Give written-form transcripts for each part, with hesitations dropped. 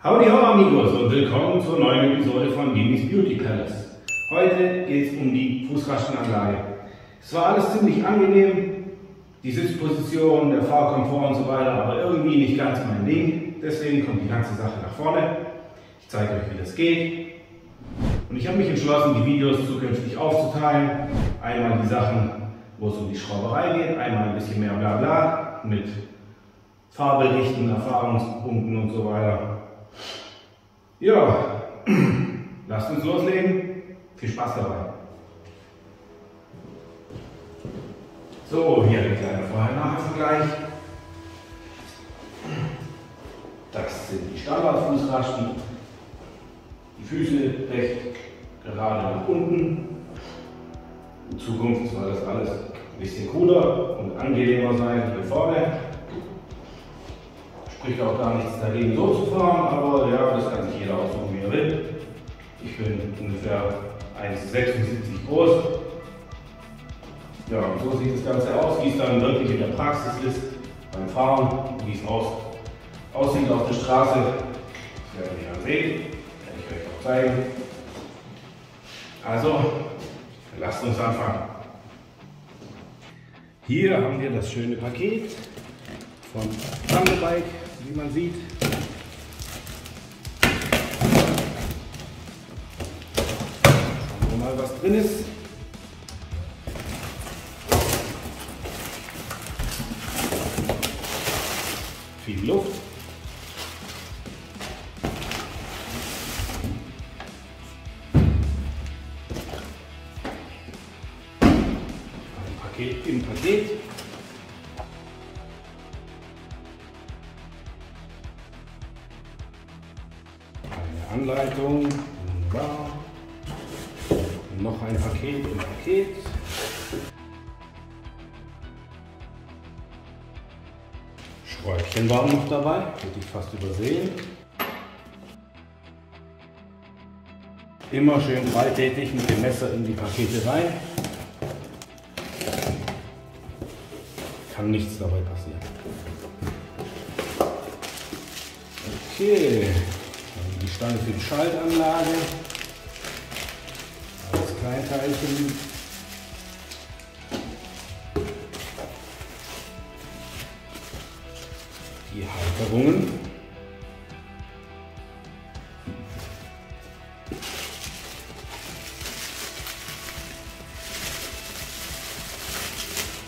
Howdy ho amigos und willkommen zur neuen Episode von Dinis Beauty Palace. Heute geht es um die Fußrastenanlage. Es war alles ziemlich angenehm, die Sitzposition, der Fahrkomfort und so weiter, aber irgendwie nicht ganz mein Ding. Deswegen kommt die ganze Sache nach vorne. Ich zeige euch, wie das geht. Und ich habe mich entschlossen, die Videos zukünftig aufzuteilen. Einmal die Sachen, wo es um die Schrauberei geht, einmal ein bisschen mehr Blabla mit Fahrberichten, Erfahrungspunkten und so weiter. Ja, lasst uns loslegen. Viel Spaß dabei. So, hier der kleine Vorher-Nachher-Vergleich. Das sind die Standardfußrasten. Die Füße recht gerade nach unten. In Zukunft soll das alles ein bisschen cooler und angenehmer sein hier vorne. Spricht auch gar nichts dagegen, so zu fahren, aber ja, das kann sich jeder aussuchen, wie er will. Ich bin ungefähr 1,76 groß. Ja, und so sieht das Ganze aus, wie es dann wirklich in der Praxis ist, beim Fahren, wie es aussieht auf der Straße. Das werdet ihr dann sehen, werde ich euch auch zeigen. Also, lasst uns anfangen. Hier haben wir das schöne Paket von Thunderbike, wie man sieht. Schauen wir mal, was drin ist. Viel Luft. Ein Paket im Paket. Anleitung, wunderbar. Und noch ein Paket im Paket. Schräubchen waren noch dabei, hätte ich fast übersehen. Immer schön breittätig mit dem Messer in die Pakete rein. Kann nichts dabei passieren. Okay. Die Stange für die Schaltanlage, alles Kleinteilchen. Die Halterungen.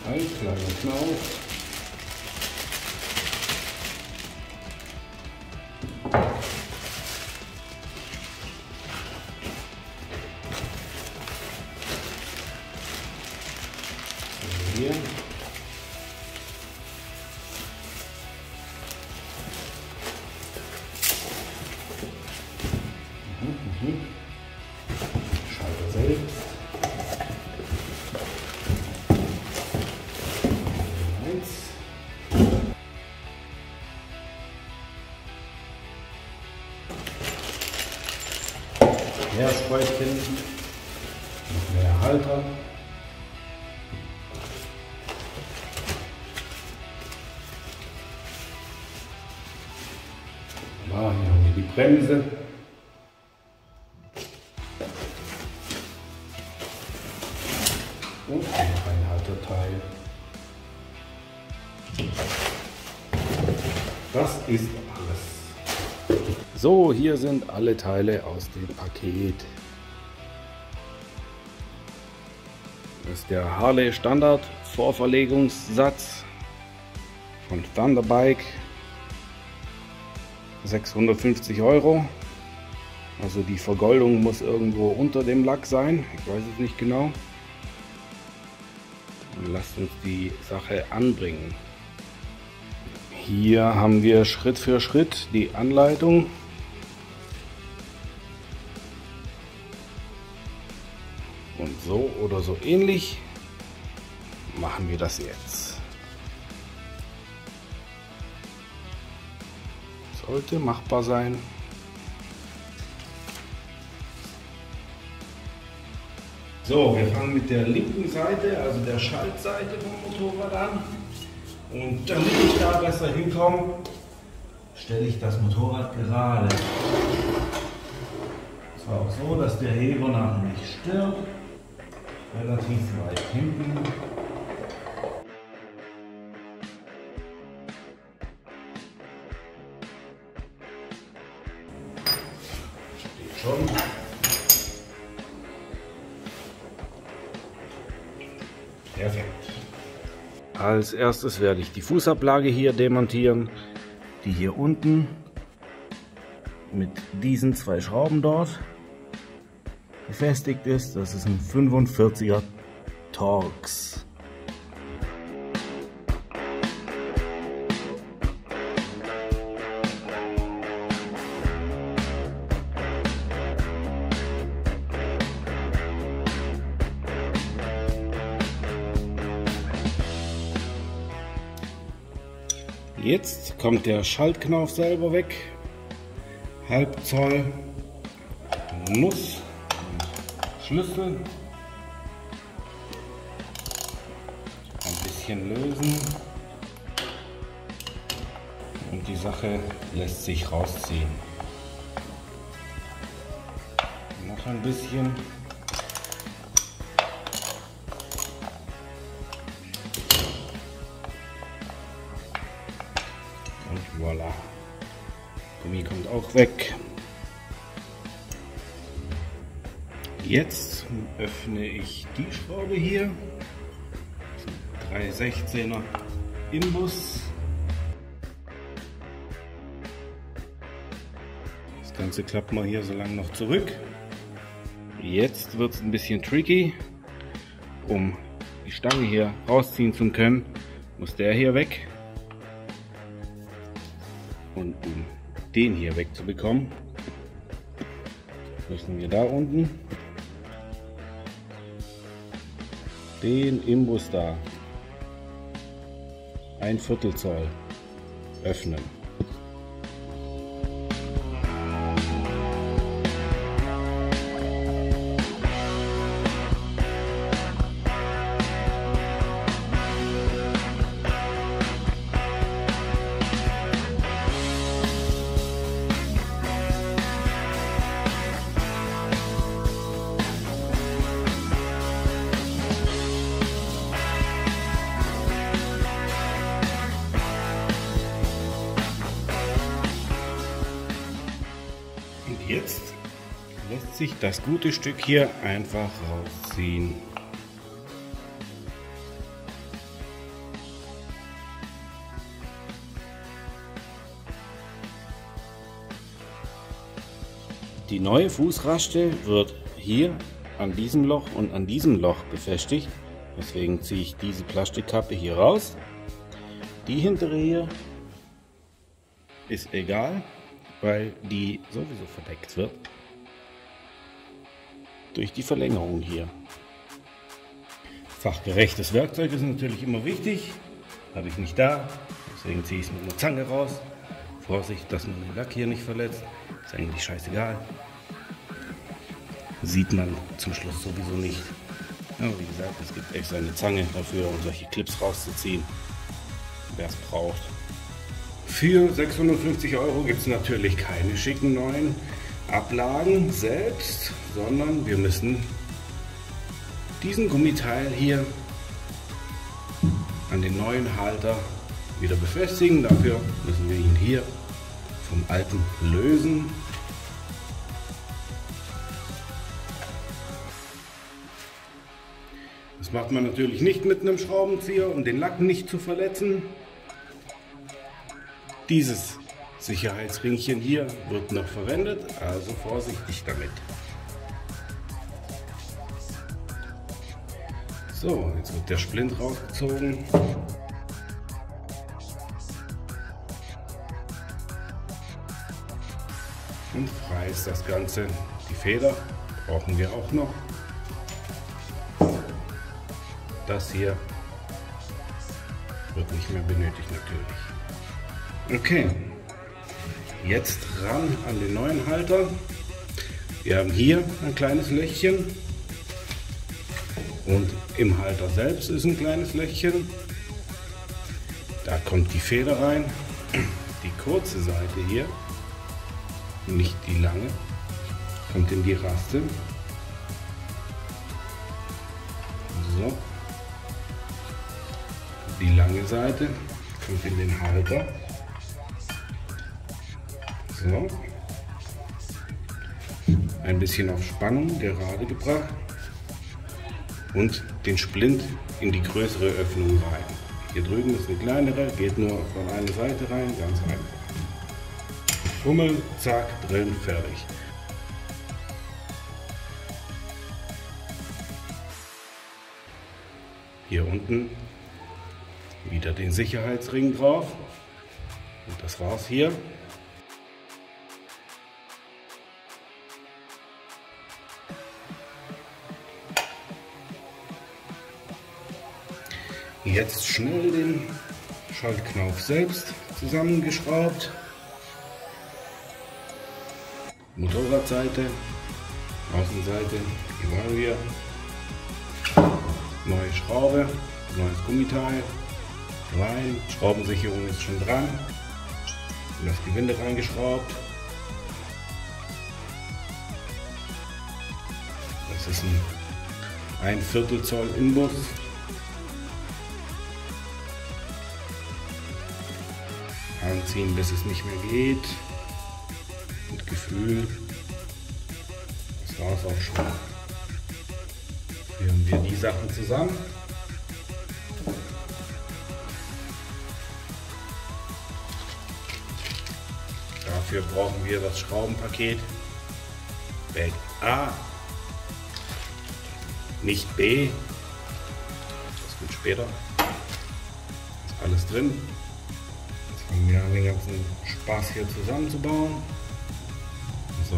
Ein kleiner Knauf. Hier. Schalter selbst. Mehr Spräuchchen, noch mehr Halter. Hier haben wir die Bremse. Und noch ein Halterteil. Das ist alles. So, hier sind alle Teile aus dem Paket. Das ist der Harley Standard Vorverlegungssatz von Thunderbike. 650 €. Also die Vergoldung muss irgendwo unter dem Lack sein. Ich weiß es nicht genau. Und lasst uns die Sache anbringen. Hier haben wir Schritt für Schritt die Anleitung. Und so oder so ähnlich machen wir das jetzt. Sollte machbar sein. So, wir fangen mit der linken Seite, also der Schaltseite vom Motorrad an. Und damit ich da besser hinkomme, stelle ich das Motorrad gerade. Es war auch so, dass der Heber nachher nicht stört. Relativ weit hinten. Steht schon. Perfekt. Als erstes werde ich die Fußablage hier demontieren, die hier unten mit diesen zwei Schrauben dort befestigt ist. Das ist ein 45er Torx. Jetzt kommt der Schaltknauf selber weg, halb Zoll Nuss und Schlüssel, ein bisschen lösen und die Sache lässt sich rausziehen. Noch ein bisschen. Und voilà. Gummi kommt auch weg. Jetzt öffne ich die Schraube hier. 316er Imbus. Das Ganze klappt mal hier so lange noch zurück. Jetzt wird es ein bisschen tricky. Um die Stange hier rausziehen zu können, muss der hier weg. Und um den hier wegzubekommen, müssen wir da unten den Imbus da 1/4 Zoll öffnen. Jetzt lässt sich das gute Stück hier einfach rausziehen. Die neue Fußraste wird hier an diesem Loch und an diesem Loch befestigt. Deswegen ziehe ich diese Plastikkappe hier raus. Die hintere hier ist egal, weil die sowieso verdeckt wird durch die Verlängerung hier. Fachgerechtes Werkzeug ist natürlich immer wichtig, habe ich nicht da, deswegen ziehe ich es mit einer Zange raus. Vorsicht, dass man den Lack hier nicht verletzt, ist eigentlich scheißegal. Sieht man zum Schluss sowieso nicht. Aber wie gesagt, es gibt extra eine Zange dafür, um solche Clips rauszuziehen, wer es braucht. Für 650 € gibt es natürlich keine schicken neuen Ablagen selbst, sondern wir müssen diesen Gummiteil hier an den neuen Halter wieder befestigen. Dafür müssen wir ihn hier vom alten lösen. Das macht man natürlich nicht mit einem Schraubenzieher, um den Lack nicht zu verletzen. Dieses Sicherheitsringchen hier wird noch verwendet, also vorsichtig damit. So, jetzt wird der Splint rausgezogen. Und frei ist das Ganze. Die Feder brauchen wir auch noch. Das hier wird nicht mehr benötigt natürlich. Okay, jetzt ran an den neuen Halter. Wir haben hier ein kleines Löchchen und im Halter selbst ist ein kleines Löchchen. Da kommt die Feder rein, die kurze Seite hier, nicht die lange, kommt in die Raste. So. Die lange Seite kommt in den Halter. So. Ein bisschen auf Spannung gerade gebracht und den Splint in die größere Öffnung rein. Hier drüben ist eine kleinere, geht nur von einer Seite rein, ganz einfach. Fummel, zack, drin, fertig. Hier unten wieder den Sicherheitsring drauf und das war's hier. Jetzt schnell den Schaltknauf selbst zusammengeschraubt. Motorradseite, Außenseite, hier waren wir. Neue Schraube, neues Gummiteil, rein, Schraubensicherung ist schon dran, in das Gewinde reingeschraubt. Das ist ein 1/4 Zoll Inbus. Anziehen, bis es nicht mehr geht. Mit Gefühl. Das war es auch schon. Führen wir die Sachen zusammen. Dafür brauchen wir das Schraubenpaket Bag A, nicht B. Das kommt später. Ist alles drin. Jetzt fangen wir an, den ganzen Spaß hier zusammenzubauen. So.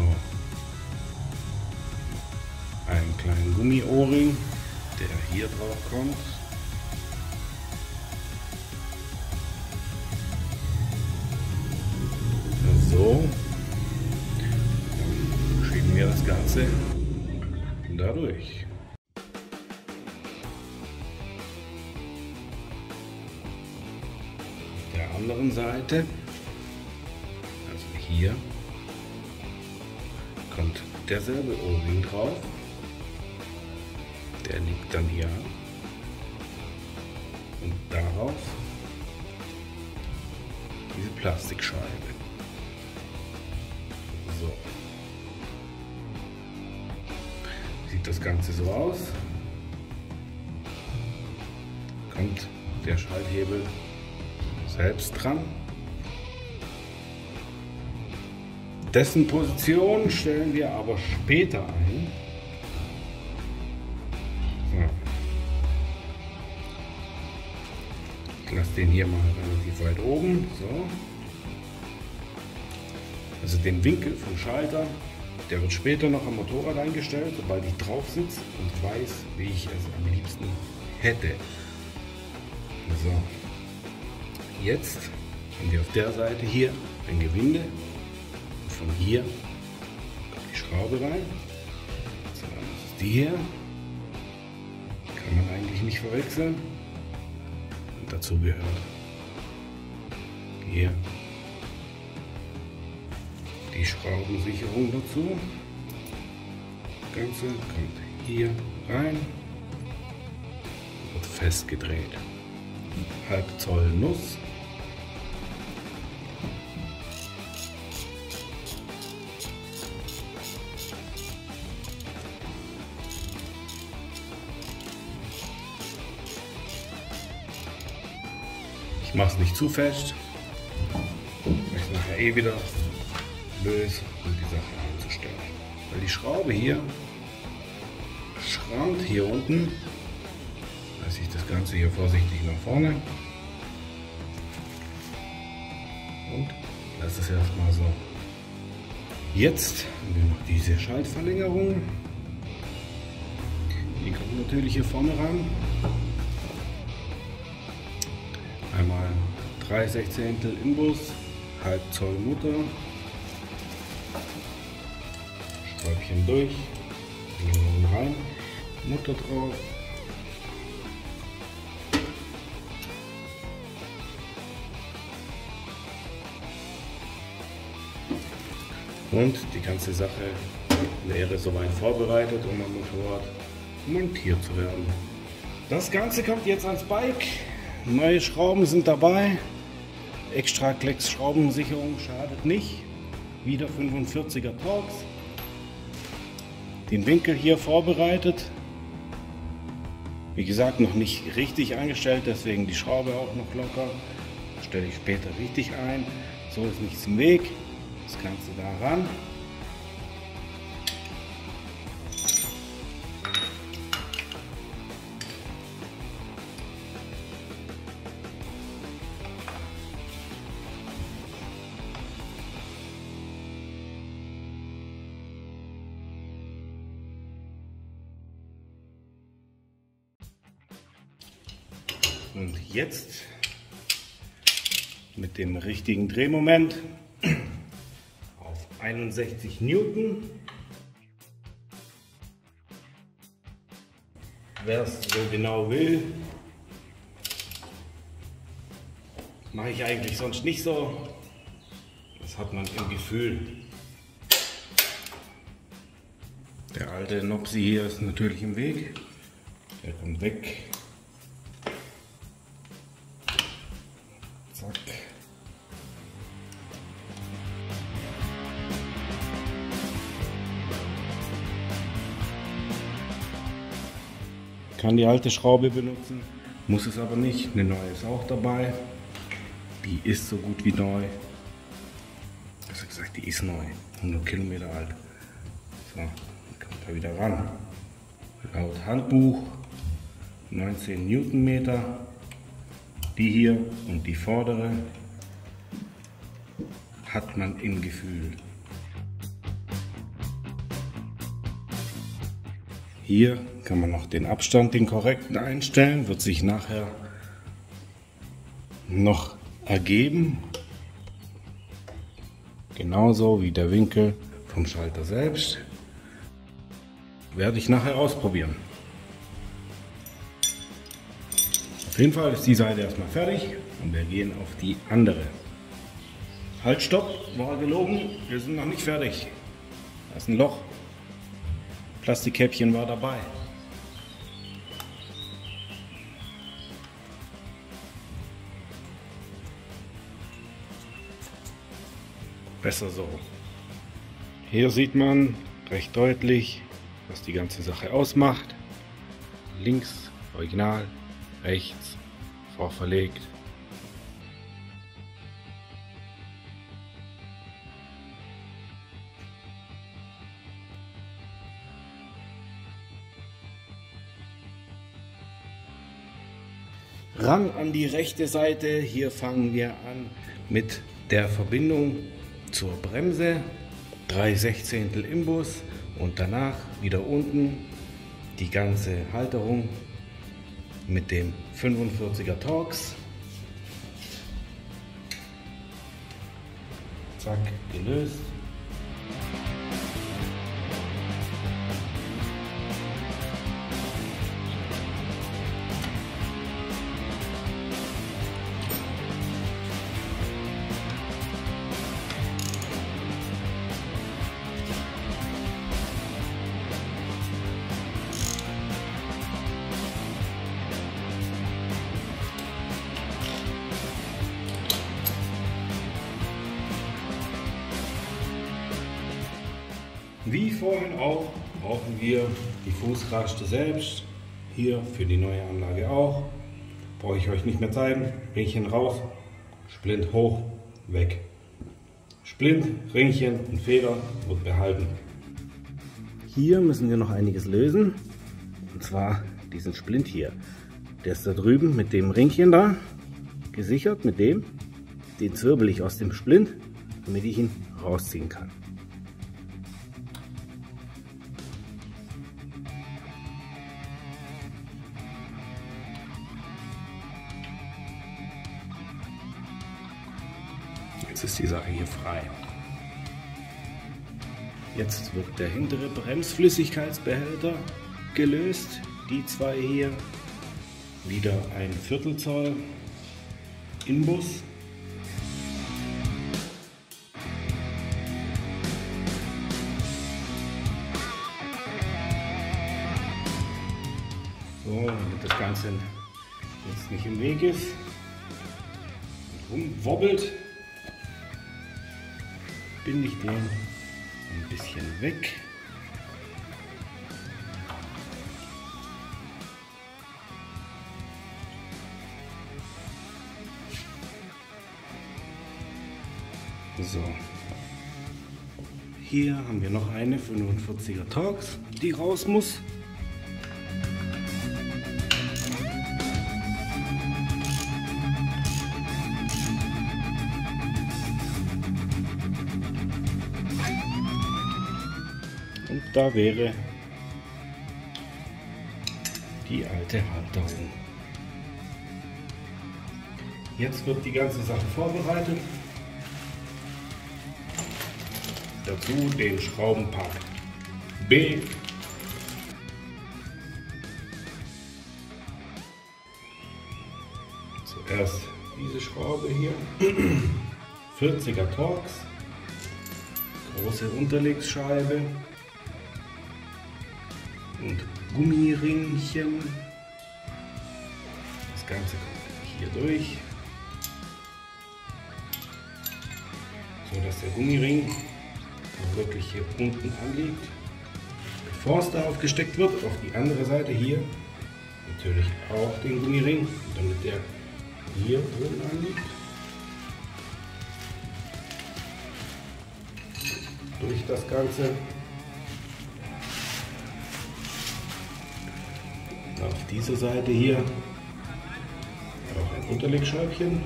Einen kleinen Gummi-O-Ring, der hier drauf kommt. So. Dann schieben wir das Ganze dadurch. Auf der anderen Seite, also hier, kommt derselbe O-Ring drauf. Der liegt dann hier und darauf diese Plastikscheibe. So sieht das Ganze so aus. Kommt der Schalthebel selbst dran. Dessen Position stellen wir aber später ein. Ich lasse den hier mal relativ weit oben. So. Also den Winkel vom Schalter, der wird später noch am Motorrad eingestellt, sobald ich drauf sitze und weiß, wie ich es am liebsten hätte. So. Jetzt haben wir auf der Seite hier ein Gewinde. Und von hier kommt die Schraube rein. So, das ist die hier. Kann man eigentlich nicht verwechseln. Und dazu gehört hier die Schraubensicherung dazu. Das Ganze kommt hier rein, wird festgedreht. Halb Zoll Nuss. Ich mache es nicht zu fest, weil ich nachher eh wieder löse, um die Sache einzustellen. Weil die Schraube hier schrammt hier unten, lasse ich das Ganze hier vorsichtig nach vorne und lasse es erstmal so. Jetzt haben wir noch diese Schaltverlängerung. Die kommt natürlich hier vorne ran. Einmal 3/16 Inbus, halb Zoll Mutter, Schräubchen durch, rein, Mutter drauf, Und die ganze Sache wäre soweit vorbereitet, um am Motorrad montiert zu werden. Das Ganze kommt jetzt ans Bike. Neue Schrauben sind dabei. Extra Klecks Schraubensicherung schadet nicht. Wieder 45er Torx. Den Winkel hier vorbereitet. Wie gesagt, noch nicht richtig eingestellt, deswegen die Schraube auch noch locker. Das stelle ich später richtig ein. So ist nichts im Weg. Das Ganze da ran. Und jetzt mit dem richtigen Drehmoment auf 61 Newton. Wer es so genau will, mache ich eigentlich sonst nicht so. Das hat man im Gefühl. Der alte Nopsi hier ist natürlich im Weg. Der kommt weg. Zack. Kann die alte Schraube benutzen, muss es aber nicht. Eine neue ist auch dabei. Die ist so gut wie neu. Also gesagt, die ist neu. 100 Kilometer alt. So, dann kommt er wieder ran. Laut Handbuch 19 Newtonmeter. Die hier und die vordere hat man im Gefühl. Hier kann man noch den Abstand, den korrekten einstellen, wird sich nachher noch ergeben. Genauso wie der Winkel vom Schalter selbst. Werde ich nachher ausprobieren. Auf jeden Fall ist die Seite erstmal fertig und wir gehen auf die andere. Halt, stopp, war gelogen, wir sind noch nicht fertig. Da ist ein Loch. Plastikkäppchen war dabei. Besser so. Hier sieht man recht deutlich, was die ganze Sache ausmacht. Links Original, rechts vorverlegt. Ran an die rechte Seite. Hier fangen wir an mit der Verbindung zur Bremse. 3/16 Imbus und danach wieder unten die ganze Halterung mit dem 45er Torx. Zack, gelöst. Wie vorhin auch brauchen wir die Fußraste selbst, hier für die neue Anlage auch. Brauche ich euch nicht mehr zeigen. Ringchen raus, Splint hoch, weg. Splint, Ringchen und Feder wird behalten. Hier müssen wir noch einiges lösen, und zwar diesen Splint hier. Der ist da drüben mit dem Ringchen da gesichert, mit dem. Den zwirbel ich aus dem Splint, damit ich ihn rausziehen kann. Jetzt ist die Sache hier frei. Jetzt wird der hintere Bremsflüssigkeitsbehälter gelöst. Die zwei hier. Wieder ein Viertelzoll Inbus. So, damit das Ganze jetzt nicht im Weg ist und rumwobbelt, binde ich den ein bisschen weg. So, hier haben wir noch eine 45er Torx, die raus muss. Und da wäre die alte Halterung. Jetzt wird die ganze Sache vorbereitet. Dazu den Schraubenpack B. Zuerst diese Schraube hier, 40er Torx, große Unterlegscheibe und Gummiringchen. Das Ganze kommt hier durch, so dass der Gummiring wirklich hier unten anliegt. Bevor es da aufgesteckt wird, auf die andere Seite hier natürlich auch den Gummiring, damit der hier oben anliegt. Durch das Ganze. Auf dieser Seite hier auch ein Unterlegscheibchen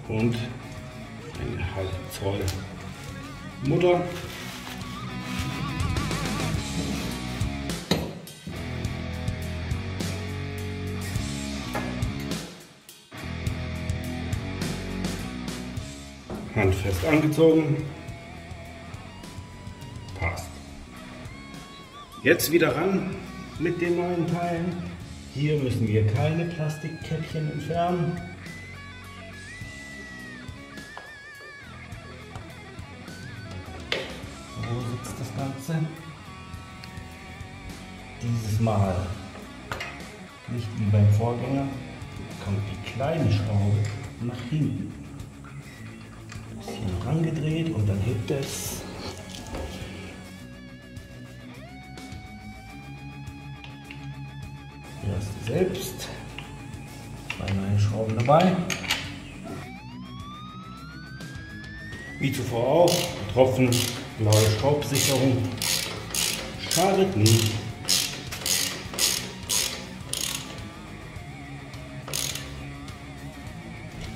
und eine halbe Zoll Mutter. Handfest angezogen. Passt. Jetzt wieder ran mit den neuen Teilen. Hier müssen wir keine Plastikkäppchen entfernen. Wo sitzt das Ganze? Dieses Mal nicht wie beim Vorgänger, kommt die kleine Schraube nach hinten. Ein bisschen rangedreht und dann hebt es. Hier hast du selbst 2 neue Schrauben dabei. Wie zuvor auch, Tropfen. Blaue Schraubsicherung schadet nicht.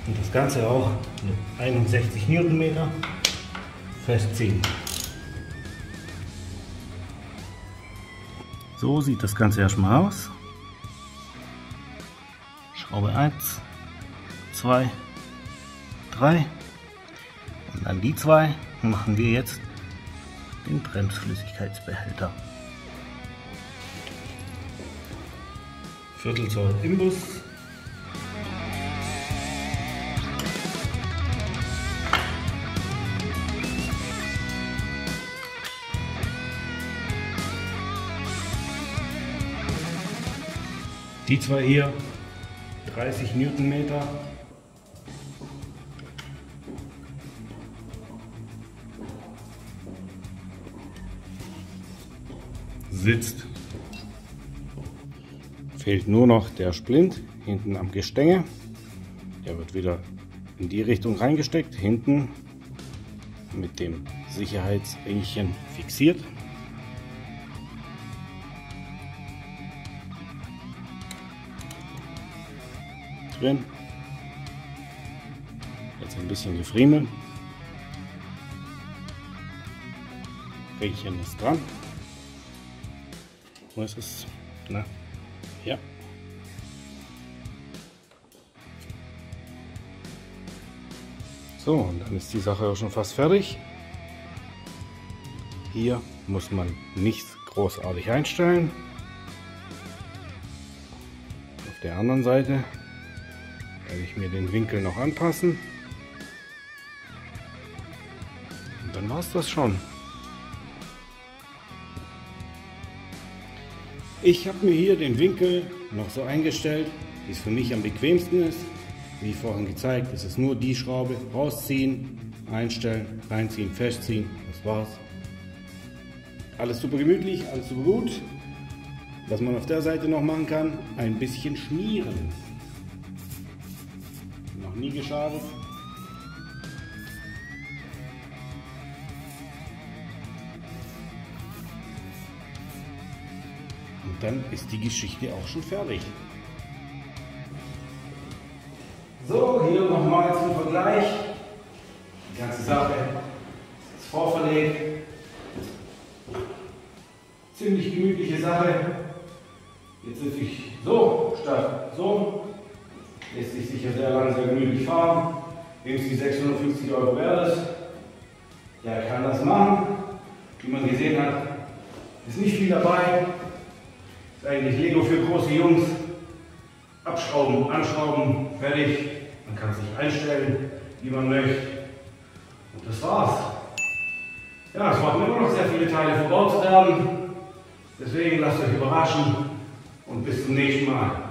Und das Ganze auch mit 61 Newtonmeter festziehen. So sieht das Ganze erstmal aus. Schraube 1, 2, 3 und an die 2 machen wir jetzt den Bremsflüssigkeitsbehälter. Viertel Zoll Imbus. Die 2 hier, 30 Newtonmeter. Sitzt. Fehlt nur noch der Splint hinten am Gestänge. Der wird wieder in die Richtung reingesteckt, hinten mit dem Sicherheitsringchen fixiert. Drin. Jetzt ein bisschen gefriemeln. Ringchen ist dran. Wo ist es? Na, ja. So, und dann ist die Sache auch schon fast fertig. Hier muss man nichts großartig einstellen. Auf der anderen Seite werde ich mir den Winkel noch anpassen. Und dann war es das schon. Ich habe mir hier den Winkel noch so eingestellt, wie es für mich am bequemsten ist. Wie vorhin gezeigt, ist es nur die Schraube rausziehen, einstellen, reinziehen, festziehen, das war's. Alles super gemütlich, alles super gut. Was man auf der Seite noch machen kann, ein bisschen schmieren. Noch nie geschadet. Und dann ist die Geschichte auch schon fertig. So, hier nochmal zum Vergleich. Die ganze Sache ist vorverlegt. Ziemlich gemütliche Sache. Jetzt sitze ich so statt so. Lässt sich sicher sehr lang, sehr gemütlich fahren. Wem es die 650 € wert ist, der kann das machen. Wie man gesehen hat, ist nicht viel dabei. Ist eigentlich Lego für große Jungs. Abschrauben, anschrauben, fertig. Man kann sich einstellen, wie man möchte. Und das war's. Ja, es warten immer noch sehr viele Teile verbaut zu werden. Deswegen lasst euch überraschen und bis zum nächsten Mal.